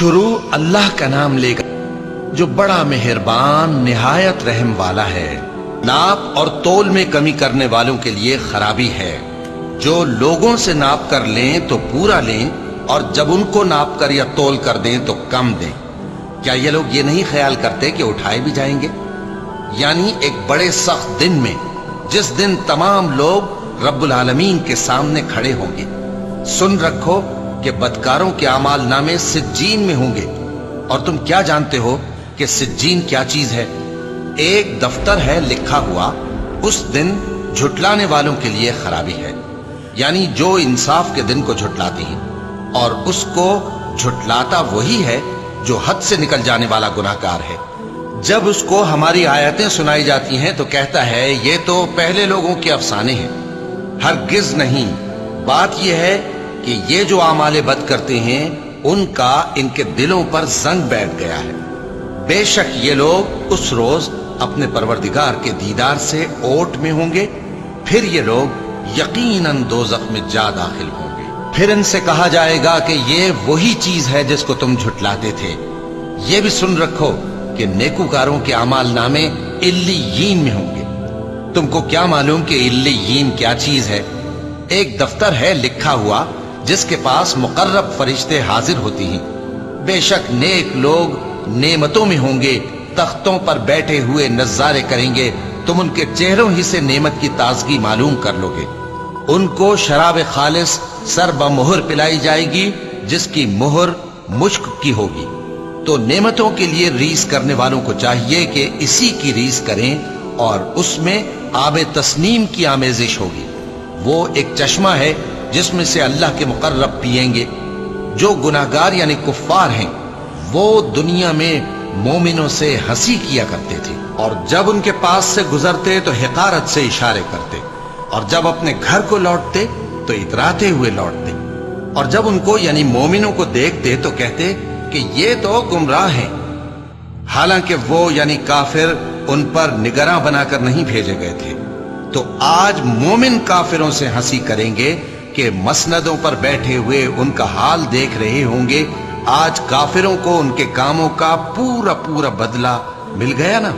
शुरू अल्लाह का नाम लेकर जो बड़ा मेहरबान निहायत रहम वाला है। नाप और तोल में कमी करने वालों के लिए खराबी है। जो लोगों से नाप कर लें तो पूरा लें, और जब उनको नाप कर या तोल कर दें तो कम दें। क्या ये लोग ये नहीं ख्याल करते कि उठाए भी जाएंगे? यानी एक बड़े सख्त दिन में, जिस दिन तमाम लोग रब्बुल आलमीन के सामने खड़े होंगे। सुन रखो कि बदकारों के आमाल नामे सिज्जीन में होंगे। और तुम क्या जानते हो कि सिज्जीन क्या चीज है? एक दफ्तर है लिखा हुआ, उस दिन झुटलाने वालों के लिए खराबी है। यानी जो इंसाफ के दिन को झुटलाते हैं, और उसको झुटलाता वही है जो हद से निकल जाने वाला गुनाहगार है। जब उसको हमारी आयतें सुनाई जाती हैं तो कहता है ये तो पहले लोगों के अफसाने हैं। हरगिज नहीं, बात यह है कि ये जो आमाले बद करते हैं उनका इनके दिलों पर जंग बैठ गया है। बेशक ये लोग उस रोज अपने परवरदिगार के दीदार से ओट में होंगे, फिर ये लोग यकीनन दोज़ख में जा दाखिल होंगे। फिर इनसे कहा जाएगा कि ये वही चीज है जिसको तुम झुटलाते थे। ये भी सुन रखो कि नेकूकारों के आमाल नामे इल्लीयीन में होंगे। तुमको क्या मालूम कि इल्लीयीन क्या चीज है? एक दफ्तर है लिखा हुआ जिसके पास मुकर्रब फरिश्ते हाजिर होती हैं। बेशक नेक लोग नेमतों में होंगे, तख्तों पर बैठे हुए नजारे करेंगे। तुम उनके चेहरों ही से नेमत की ताजगी मालूम कर लोगे। उनको शराब खालिस सर बमुहर पिलाई जाएगी, जिसकी मुहर मुश्क की होगी। तो नेमतों के लिए रीस करने वालों को चाहिए कि इसी की रीस करें, और उसमें आबे तस्नीम की आमेजिश होगी। वो एक चश्मा है जिसमें से अल्लाह के मुकर्रब पिएंगे। जो गुनाहगार यानी कुफ्फार हैं, वो दुनिया में मोमिनों से हंसी किया करते थे, और जब उनके पास से गुजरते तो हिकारत से इशारे करते, और जब अपने घर को लौटते तो इतराते हुए लौटते। और जब उनको यानी मोमिनों को देखते तो कहते कि ये तो गुमराह हैं। हालांकि वो यानी काफिर उन पर निगरां बनाकर नहीं भेजे गए थे। तो आज मोमिन काफिरों से हंसी करेंगे कि मसनदों पर बैठे हुए उनका हाल देख रहे होंगे। आज काफिरों को उनके कामों का पूरा पूरा बदला मिल गया ना।